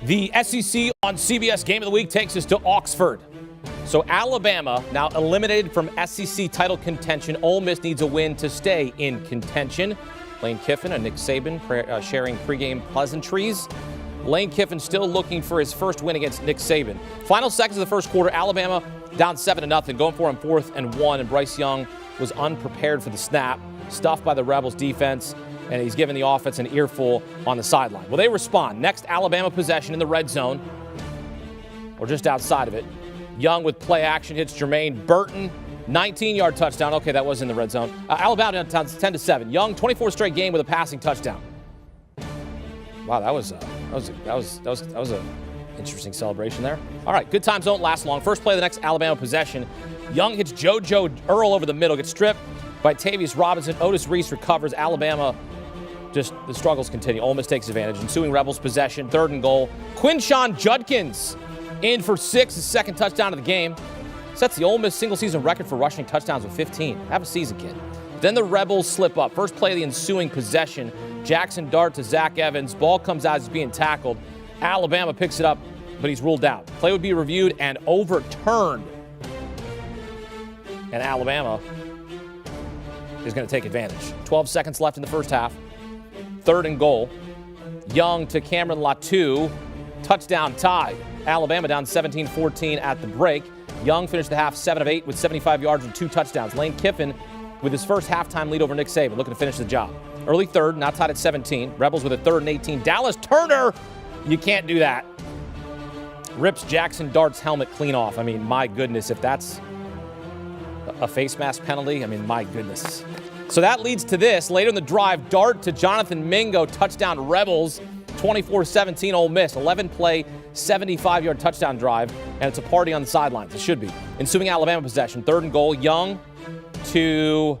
The SEC on CBS Game of the Week takes us to Oxford. So Alabama now eliminated from SEC title contention. Ole Miss needs a win to stay in contention. Lane Kiffin and Nick Saban sharing pregame pleasantries. Lane Kiffin still looking for his first win against Nick Saban. Final seconds of the first quarter, Alabama down 7-0, going for it on 4th and 1, and Bryce Young was unprepared for the snap, stuffed by the Rebels defense, and he's giving the offense an earful on the sideline. Well, they respond. Next Alabama possession in the red zone, or just outside of it. Young with play action hits Jermaine Burton. 19-yard touchdown. Okay, that was in the red zone. Alabama down 10-7. Young, 24th straight game with a passing touchdown. Wow, that was a interesting celebration there. All right, good times don't last long. First play of the next Alabama possession. Young hits JoJo Earl over the middle, gets stripped by Tavius Robinson. Otis Reese recovers. Alabama, just the struggles continue. Ole Miss takes advantage. Ensuing Rebels possession, 3rd and goal. Quinshon Judkins in for 6, his second touchdown of the game. Sets the Ole Miss single-season record for rushing touchdowns with 15. Have a season, kid. Then the Rebels slip up. First play of the ensuing possession. Jackson Dart to Zach Evans. Ball comes out as he's being tackled. Alabama picks it up, but he's ruled out. Play would be reviewed and overturned. And Alabama is going to take advantage. 12 seconds left in the first half. 3rd and goal. Young to Cameron Latu. Touchdown tied. Alabama down 17-14 at the break. Young finished the half 7 of 8 with 75 yards and 2 touchdowns. Lane Kiffin with his first halftime lead over Nick Saban, looking to finish the job. Early 3rd, now tied at 17. Rebels with a 3rd and 18. Dallas Turner, you can't do that. Rips Jackson Dart's helmet clean off. I mean, my goodness, if that's a face mask penalty, I mean, my goodness. So that leads to this. Later in the drive, Dart to Jonathan Mingo, touchdown Rebels, 24-17 Ole Miss. 11-play, 75-yard touchdown drive, and it's a party on the sidelines. It should be. Ensuing Alabama possession, 3rd and goal. Young to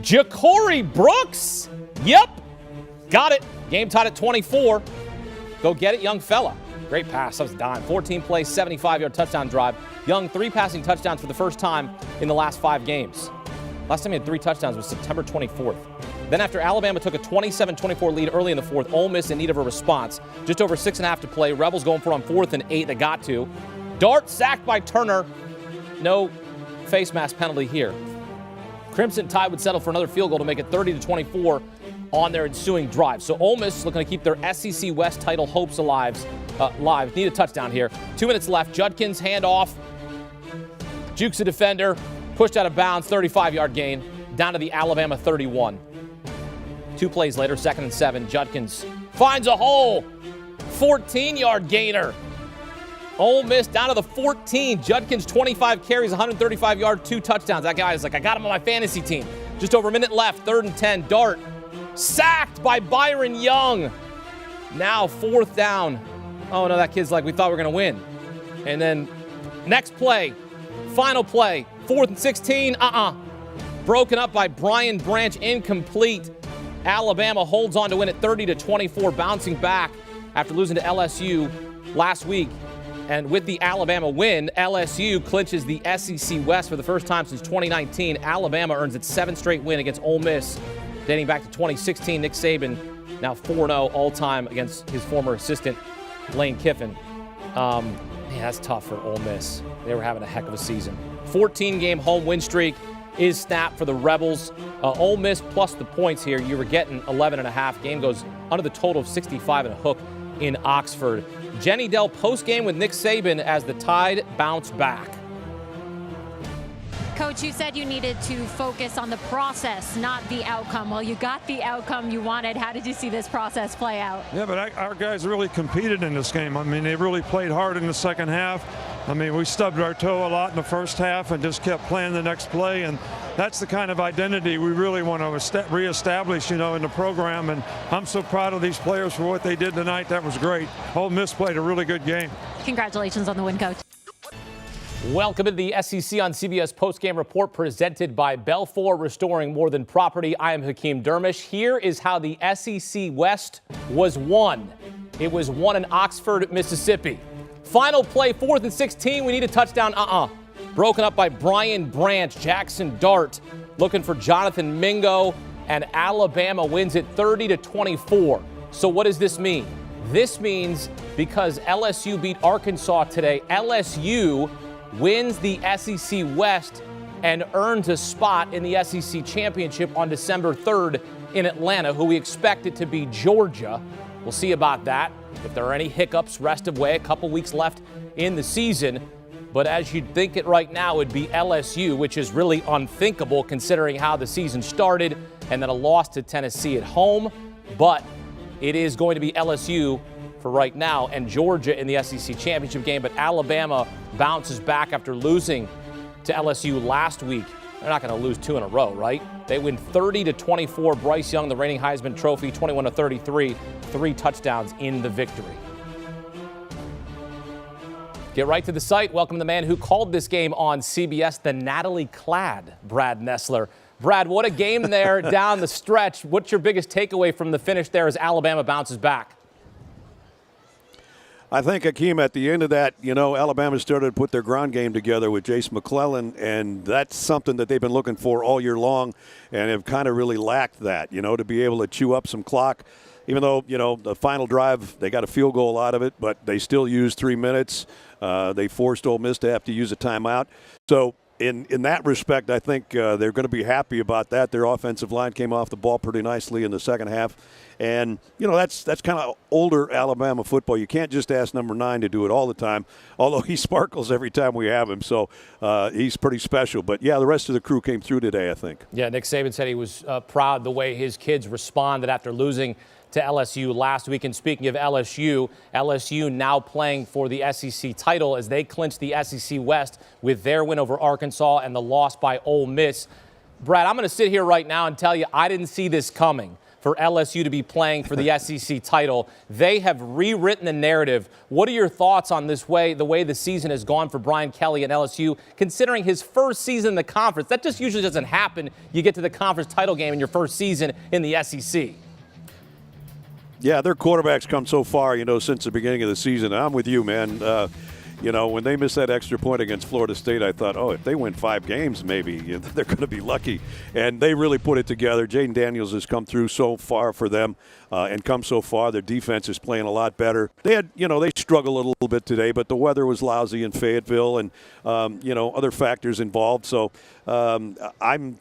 Ja'Cory Brooks. Yep, got it. Game tied at 24. Go get it, young fella. Great pass. That was a dime. 14-play, 75-yard touchdown drive. Young, 3 passing touchdowns for the first time in the last 5 games. Last time he had 3 touchdowns was September 24th. Then after Alabama took a 27-24 lead early in the 4th, Ole Miss in need of a response. Just over 6.5 to play. Rebels going for it on 4th and 8. They got to. Dart sacked by Turner. No face mask penalty here. Crimson Tide would settle for another field goal to make it 30-24 on their ensuing drive. So Ole Miss is looking to keep their SEC West title hopes alive. Need a touchdown here. 2 minutes left. Judkins handoff. Jukes a defender. Pushed out of bounds. 35-yard gain. Down to the Alabama 31. 2 plays later, 2nd and 7. Judkins finds a hole. 14-yard gainer. Ole Miss down to the 14. Judkins, 25 carries, 135 yards, 2 touchdowns. That guy is like, I got him on my fantasy team. Just over a minute left, 3rd and 10. Dart sacked by Byron Young. Now 4th down. Oh, no, that kid's like, we thought we were going to win. And then next play, final play, 4th and 16. Broken up by Brian Branch, incomplete. Alabama holds on to win at 30-24, bouncing back after losing to LSU last week. And with the Alabama win, LSU clinches the SEC West for the first time since 2019. Alabama earns its 7th straight win against Ole Miss, dating back to 2016. Nick Saban now 4-0 all-time against his former assistant, Lane Kiffin. Man, that's tough for Ole Miss. They were having a heck of a season. 14-game home win streak is snapped for the Rebels. Ole Miss plus the points here. You were getting 11.5. Game goes under the total of 65 and a hook in Oxford. Jenny Dell post-game with Nick Saban as the Tide bounce back. Coach, you said you needed to focus on the process, not the outcome. Well, you got the outcome you wanted. How did you see this process play out? Yeah, but our guys really competed in this game. I mean, they really played hard in the second half. I mean, we stubbed our toe a lot in the first half and just kept playing the next play. And that's the kind of identity we really want to reestablish, in the program. And I'm so proud of these players for what they did tonight. That was great. Ole Miss played a really good game. Congratulations on the win, Coach. Welcome to the SEC on CBS postgame report presented by Belfour Restoring More Than Property. I am Hakeem Dermish. Here is how the SEC West was won. It was won in Oxford, Mississippi. Final play, 4th and 16. We need a touchdown. Broken up by Brian Branch. Jackson Dart looking for Jonathan Mingo, and Alabama wins it 30-24. So what does this mean? This means because LSU beat Arkansas today, LSU wins the SEC West and earns a spot in the SEC Championship on December 3rd in Atlanta, who we expect it to be Georgia. We'll see about that. If there are any hiccups, rest of way, a couple weeks left in the season. But as you'd think it right now, it would be LSU, which is really unthinkable considering how the season started, and then a loss to Tennessee at home. But it is going to be LSU for right now and Georgia in the SEC Championship game. But Alabama bounces back after losing to LSU last week. They're not going to lose 2 in a row, right? They win 30-24. Bryce Young, the reigning Heisman Trophy, 21-33, 3 touchdowns in the victory. Get right to the site. Welcome the man who called this game on CBS, the Natalie-clad Brad Nessler. Brad, what a game there down the stretch. What's your biggest takeaway from the finish there as Alabama bounces back? I think, Hakeem, at the end of that, Alabama started to put their ground game together with Jace McClellan, and that's something that they've been looking for all year long and have kind of really lacked that, to be able to chew up some clock. Even though, the final drive, they got a field goal out of it, but they still used 3 minutes. They forced Ole Miss to have to use a timeout. So in that respect, I think they're going to be happy about that. Their offensive line came off the ball pretty nicely in the second half. And, that's kind of older Alabama football. You can't just ask number 9 to do it all the time, although he sparkles every time we have him. So he's pretty special. But, yeah, the rest of the crew came through today, I think. Yeah, Nick Saban said he was proud the way his kids responded after losing to LSU last week. And speaking of LSU now playing for the SEC title as they clinch the SEC West with their win over Arkansas and the loss by Ole Miss. Brad, I'm going to sit here right now and tell you I didn't see this coming for LSU to be playing for the SEC title. They have rewritten the narrative. What are your thoughts on the way the season has gone for Brian Kelly and LSU, considering his first season in the conference? That just usually doesn't happen. You get to the conference title game in your first season in the SEC. Yeah, their quarterbacks come so far, since the beginning of the season. I'm with you, man. When they missed that extra point against Florida State, I thought, if they win 5 games, maybe they're going to be lucky. And they really put it together. Jaden Daniels has come through so far for them and come so far. Their defense is playing a lot better. They had, they struggled a little bit today, but the weather was lousy in Fayetteville and, other factors involved. So I'm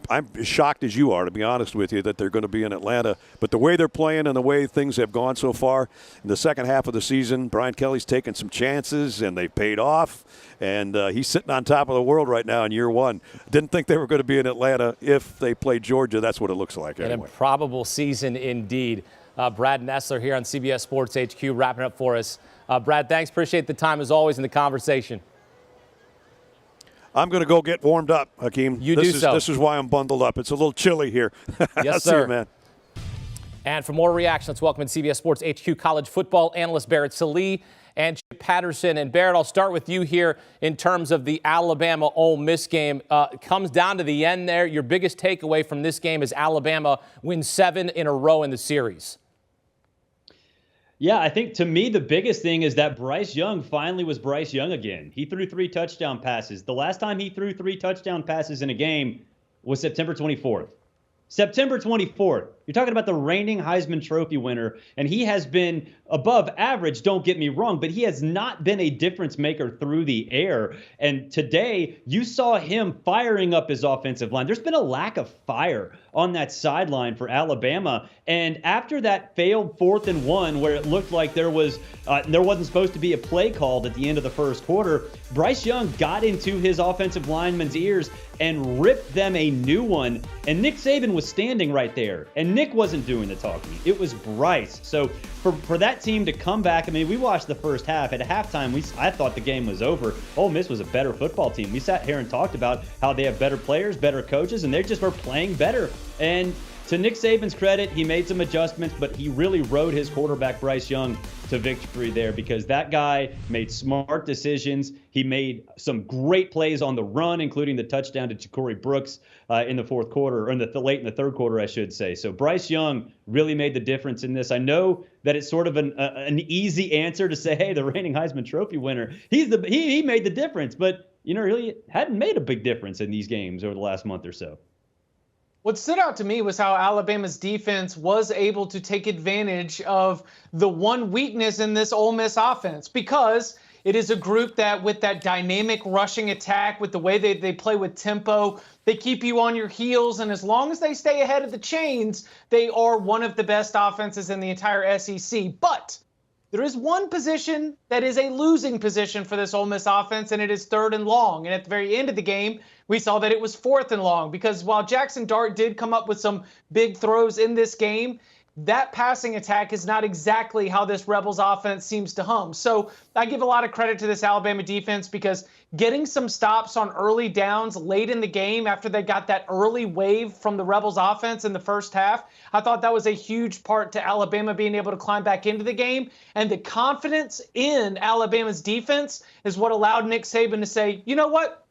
as shocked as you are, to be honest with you, that they're going to be in Atlanta. But the way they're playing and the way things have gone so far in the second half of the season, Brian Kelly's taken some chances, and they've paid off. And he's sitting on top of the world right now in year 1. Didn't think they were going to be in Atlanta. If they played Georgia, that's what it looks like anyway. An improbable season indeed. Brad Nessler here on CBS Sports HQ wrapping up for us. Brad, thanks. Appreciate the time as always in the conversation. I'm going to go get warmed up, Hakeem. This is why I'm bundled up. It's a little chilly here. Yes, sir. See you, man. And for more reaction, let's welcome in CBS Sports HQ college football analyst Barrett Sallee and Chip Patterson. And Barrett, I'll start with you here in terms of the Alabama-Ole Miss game. It comes down to the end there. Your biggest takeaway from this game is Alabama wins 7 in a row in the series. Yeah, I think to me the biggest thing is that Bryce Young finally was Bryce Young again. He threw 3 touchdown passes. The last time he threw 3 touchdown passes in a game was September 24th. September 24th. You're talking about the reigning Heisman Trophy winner, and he has been above average, don't get me wrong, but he has not been a difference maker through the air. And today, you saw him firing up his offensive line. There's been a lack of fire on that sideline for Alabama. And after that failed 4th and 1, where it looked like there wasn't supposed to be a play called at the end of the first quarter, Bryce Young got into his offensive lineman's ears and ripped them a new one. And Nick Saban was standing right there. And Nick wasn't doing the talking. It was Bryce. So for that team to come back, I mean, we watched the first half. At halftime, I thought the game was over. Ole Miss was a better football team. We sat here and talked about how they have better players, better coaches, and they just were playing better. And to Nick Saban's credit, he made some adjustments, but he really rode his quarterback, Bryce Young, to victory there because that guy made smart decisions. He made some great plays on the run, including the touchdown to Ja'Cory Brooks in the fourth quarter, or late in the third quarter, I should say. So Bryce Young really made the difference in this. I know that it's sort of an easy answer to say, hey, the reigning Heisman Trophy winner, he made the difference, but really hadn't made a big difference in these games over the last month or so. What stood out to me was how Alabama's defense was able to take advantage of the one weakness in this Ole Miss offense, because it is a group that, with that dynamic rushing attack, with the way they play with tempo, they keep you on your heels. And as long as they stay ahead of the chains, they are one of the best offenses in the entire SEC. But there is one position that is a losing position for this Ole Miss offense, and it is 3rd and long. And at the very end of the game, we saw that it was 4th and long, because while Jackson Dart did come up with some big throws in this game, that passing attack is not exactly how this Rebels offense seems to hum. So I give a lot of credit to this Alabama defense, because getting some stops on early downs late in the game after they got that early wave from the Rebels offense in the first half, I thought that was a huge part to Alabama being able to climb back into the game. And the confidence in Alabama's defense is what allowed Nick Saban to say, you know what?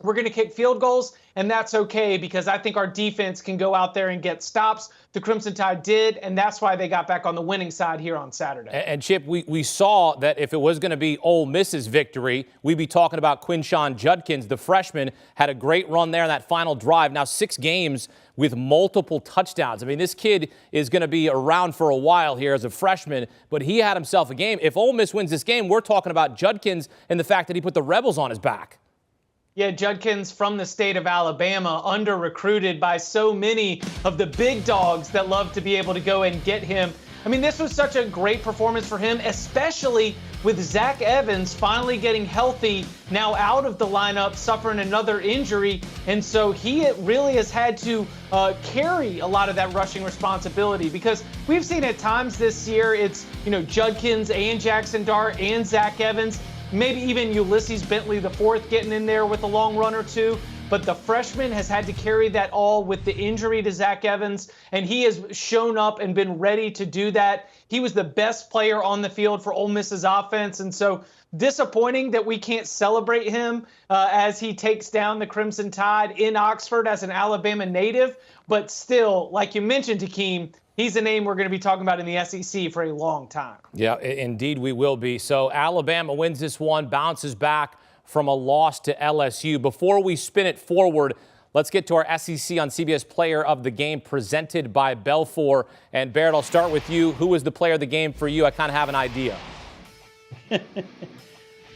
We're going to kick field goals, and that's okay, because I think our defense can go out there and get stops. The Crimson Tide did, and that's why they got back on the winning side here on Saturday. And Chip, we saw that if it was going to be Ole Miss's victory, we'd be talking about Quinshon Judkins. The freshman had a great run there in that final drive. Now 6 games with multiple touchdowns. I mean, this kid is going to be around for a while here as a freshman, but he had himself a game. If Ole Miss wins this game, we're talking about Judkins and the fact that he put the Rebels on his back. Yeah, Judkins from the state of Alabama, under-recruited by so many of the big dogs that love to be able to go and get him. I mean, this was such a great performance for him, especially with Zach Evans finally getting healthy, now out of the lineup, suffering another injury. And so he really has had to carry a lot of that rushing responsibility, because we've seen at times this year it's, Judkins and Jackson Dart and Zach Evans, maybe even Ulysses Bentley IV getting in there with a long run or two. But the freshman has had to carry that all with the injury to Zach Evans, and he has shown up and been ready to do that. He was the best player on the field for Ole Miss's offense, and so disappointing that we can't celebrate him as he takes down the Crimson Tide in Oxford as an Alabama native. But still, like you mentioned, Hakeem, he's a name we're going to be talking about in the SEC for a long time. Yeah, indeed we will be. So Alabama wins this one, bounces back from a loss to LSU. Before we spin it forward, let's get to our SEC on CBS Player of the Game presented by Belfour. And Barrett, I'll start with you. Who was the player of the game for you? I kind of have an idea.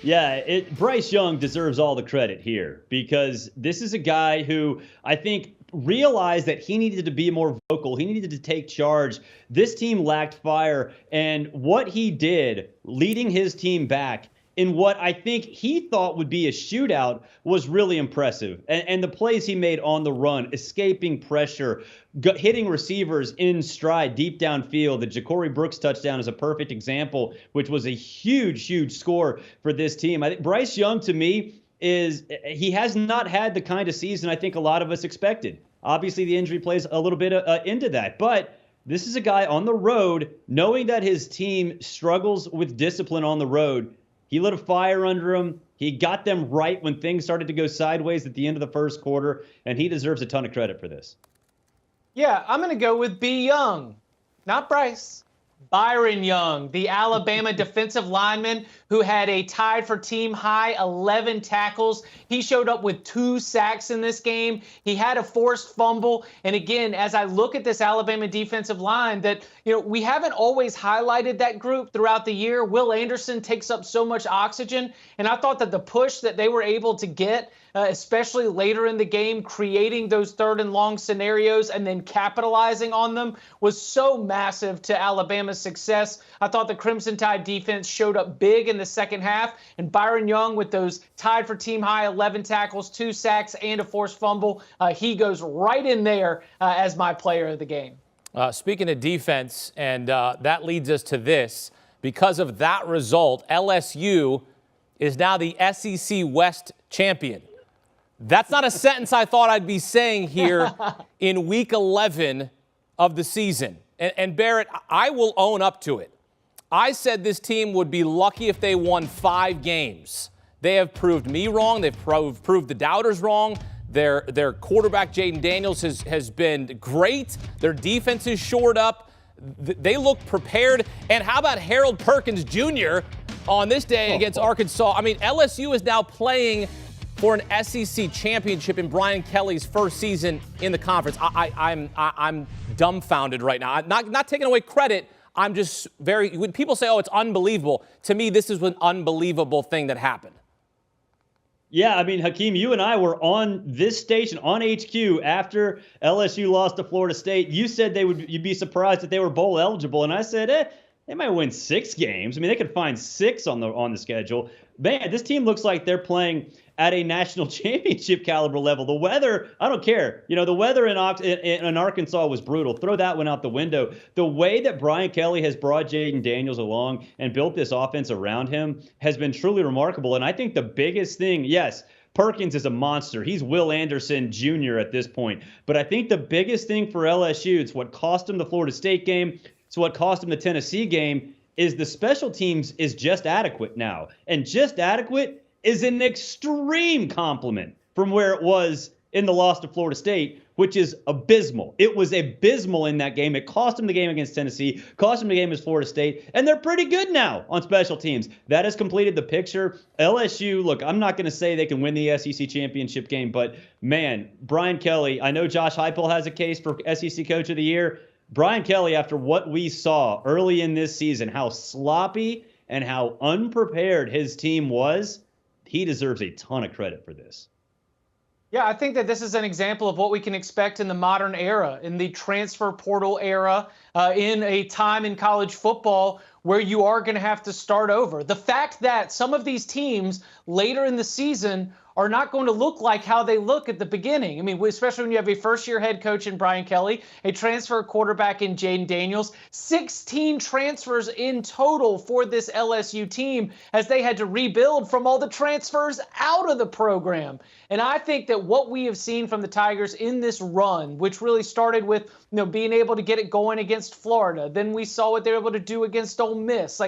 Yeah, Bryce Young deserves all the credit here, because this is a guy who I think realized that he needed to be more vocal. He needed to take charge. This team lacked fire, and what he did, leading his team back in what I think he thought would be a shootout, was really impressive. And the plays he made on the run, escaping pressure, hitting receivers in stride deep downfield. The Ja'Cory Brooks touchdown is a perfect example, which was a huge, huge score for this team. I think Bryce Young, to me, he has not had the kind of season I think a lot of us expected. Obviously, the injury plays a little bit into that, but this is a guy on the road, knowing that his team struggles with discipline on the road. He lit a fire under him. He got them right when things started to go sideways at the end of the first quarter, and he deserves a ton of credit for this. Yeah, I'm going to go with B. Young, not Bryce. Byron Young, the Alabama defensive lineman who had a tied for team high 11 tackles. He showed up with 2 sacks in this game. He had a forced fumble. And again, as I look at this Alabama defensive line, that, we haven't always highlighted that group throughout the year. Will Anderson takes up so much oxygen. And I thought that the push that they were able to get, especially later in the game, creating those 3rd and long scenarios and then capitalizing on them, was so massive to Alabama's success. I thought the Crimson Tide defense showed up big in the second half, and Byron Young with those tied for team high 11 tackles, 2 sacks, and a forced fumble, he goes right in there as my player of the game. Speaking of defense, and that leads us to this. Because of that result, LSU is now the SEC West champion. That's not a sentence I thought I'd be saying here in week 11 of the season. And Barrett, I will own up to it. I said this team would be lucky if they won 5 games. They have proved me wrong. They've proved the doubters wrong. Their quarterback, Jaden Daniels, has been great. Their defense is shored up. They look prepared. And how about Harold Perkins Jr. on this day against Arkansas? I mean, LSU is now playing for an SEC championship in Brian Kelly's first season in the conference. I'm dumbfounded right now. I'm not taking away credit. I'm just when people say, oh, it's unbelievable, to me, this is an unbelievable thing that happened. Yeah, I mean, Hakeem, you and I were on this station, on HQ, after LSU lost to Florida State. You said you'd be surprised that they were bowl eligible, and I said, they might win 6 games. I mean, they could find 6 on the schedule. Man, this team looks like they're playing at a national championship caliber level. The weather, I don't care. The weather in Arkansas was brutal. Throw that one out the window. The way that Brian Kelly has brought Jaden Daniels along and built this offense around him has been truly remarkable. And I think the biggest thing, yes, Perkins is a monster. He's Will Anderson Jr. at this point. But I think the biggest thing for LSU, it's what cost him the Florida State game, it's what cost him the Tennessee game, is the special teams is just adequate now. And just adequate is an extreme compliment from where it was in the loss to Florida State, which is abysmal. It was abysmal in that game. It cost them the game against Tennessee, cost them the game against Florida State, and they're pretty good now on special teams. That has completed the picture. LSU, look, I'm not going to say they can win the SEC championship game, but man, Brian Kelly, I know Josh Heupel has a case for SEC Coach of the Year. Brian Kelly, after what we saw early in this season, how sloppy and how unprepared his team was, he deserves a ton of credit for this. Yeah, I think that this is an example of what we can expect in the modern era, in the transfer portal era, in a time in college football where you are going to have to start over. The fact that some of these teams later in the season are not going to look like how they look at the beginning. I mean, especially when you have a first-year head coach in Brian Kelly, a transfer quarterback in Jaden Daniels, 16 transfers in total for this LSU team as they had to rebuild from all the transfers out of the program. And I think that what we have seen from the Tigers in this run, which really started with being able to get it going against Florida, then we saw what they were able to do against Ole Miss.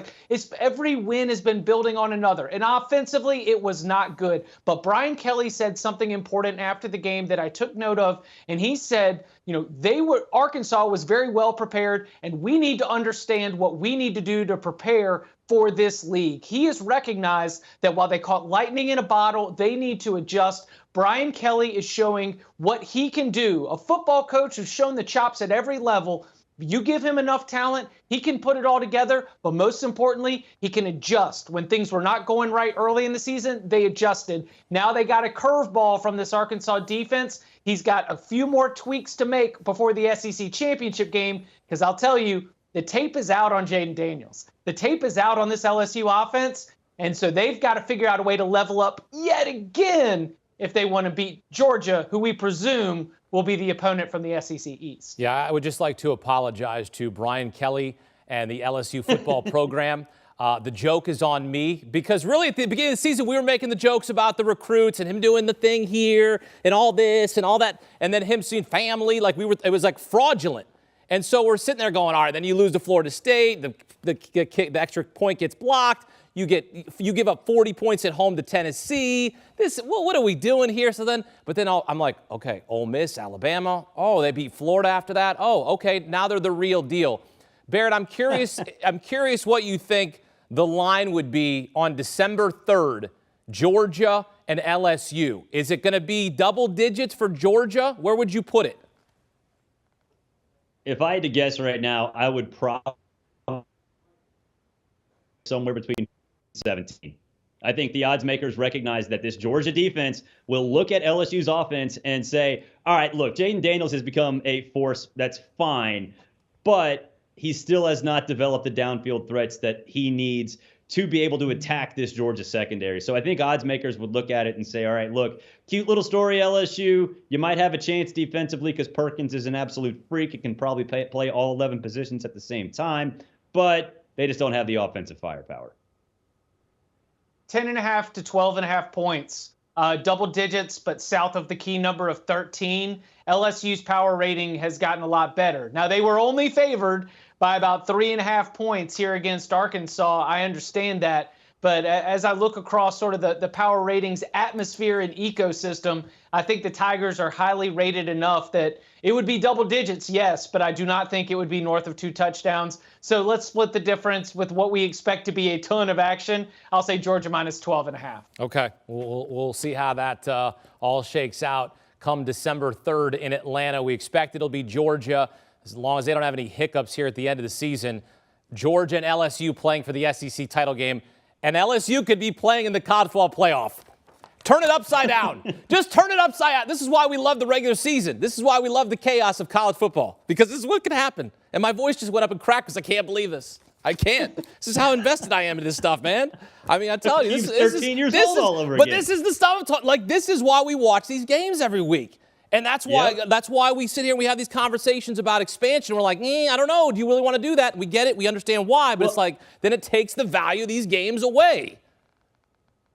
Every win has been building on another. And offensively, it was not good. But Brian Kelly said something important after the game that I took note of, and he said, Arkansas was very well prepared, and we need to understand what we need to do to prepare for this league. He has recognized that while they caught lightning in a bottle, they need to adjust. Brian Kelly is showing what he can do. A football coach who's shown the chops at every level. You give him enough talent, he can put it all together, but most importantly, he can adjust. When things were not going right early in the season, they adjusted. Now they got a curveball from this Arkansas defense. He's got a few more tweaks to make before the SEC championship game, because I'll tell you, the tape is out on Jaden Daniels. The tape is out on this LSU offense, and so they've got to figure out a way to level up yet again if they want to beat Georgia, who we presume will be the opponent from the SEC East. Yeah, I would just like to apologize to Brian Kelly and the LSU football program. The joke is on me because really at the beginning of the season, we were making the jokes about the recruits and him doing the thing here and all this and all that. And then him seeing family, it was like fraudulent. And so we're sitting there going, all right, then you lose to Florida State. The extra point gets blocked. You give up 40 points at home to Tennessee. What are we doing here? But then I'm like, okay, Ole Miss, Alabama. Oh, they beat Florida after that. Oh, okay, now they're the real deal. Barrett, I'm curious. I'm curious what you think the line would be on December 3rd, Georgia and LSU. Is it going to be double digits for Georgia? Where would you put it? If I had to guess right now, I would probably somewhere between 17. I think the odds makers recognize that this Georgia defense will look at LSU's offense and say, all right, look, Jaden Daniels has become a force. That's fine, but he still has not developed the downfield threats that he needs to be able to attack this Georgia secondary. So I think odds makers would look at it and say, all right, look, cute little story, LSU. You might have a chance defensively because Perkins is an absolute freak. He can probably play all 11 positions at the same time, but they just don't have the offensive firepower. 10.5 to 12.5 points, double digits, but south of the key number of 13. LSU's power rating has gotten a lot better. Now, they were only favored by about 3.5 points here against Arkansas. I understand that. But as I look across sort of the power ratings atmosphere and ecosystem, I think the Tigers are highly rated enough that it would be double digits, yes, but I do not think it would be north of 2 touchdowns. So let's split the difference with what we expect to be a ton of action. I'll say Georgia minus 12.5. Okay, we'll see how that all shakes out come December 3rd in Atlanta. We expect it'll be Georgia as long as they don't have any hiccups here at the end of the season. Georgia and LSU playing for the SEC title game. And LSU could be playing in the college football playoff. Turn it upside down. Just turn it upside down. This is why we love the regular season. This is why we love the chaos of college football, because this is what can happen. And my voice just went up and cracked because I can't believe this. I can't. This is how invested I am in this stuff, man. I mean, I tell you, this is 13 years old all over but again. this is the stuff I'm talking. Like, this is why we watch these games every week. And that's why we sit here and we have these conversations about expansion. We're like, I don't know. Do you really want to do that? We get it. We understand why. But it's like, then it takes the value of these games away.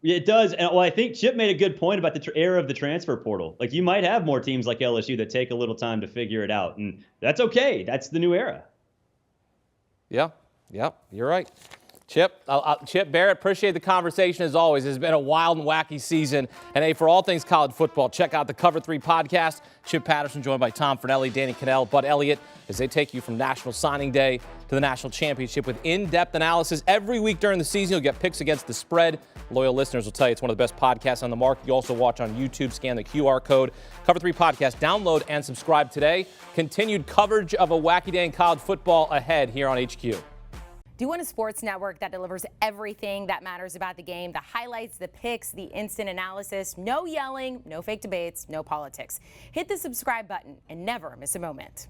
Yeah, it does. And I think Chip made a good point about the era of the transfer portal. Like, you might have more teams like LSU that take a little time to figure it out. And that's okay. That's the new era. Yeah, you're right. Chip Barrett, appreciate the conversation as always. It's been a wild and wacky season. And hey, for all things college football, check out the Cover 3 podcast. Chip Patterson joined by Tom Fornelli, Danny Cannell, Bud Elliott, as they take you from National Signing Day to the National Championship with in-depth analysis. Every week during the season, you'll get picks against the spread. Loyal listeners will tell you it's one of the best podcasts on the market. You also watch on YouTube, scan the QR code. Cover 3 podcast, download and subscribe today. Continued coverage of a wacky day in college football ahead here on HQ. Do you want a sports network that delivers everything that matters about the game? The highlights, the picks, the instant analysis, no yelling, no fake debates, no politics. Hit the subscribe button and never miss a moment.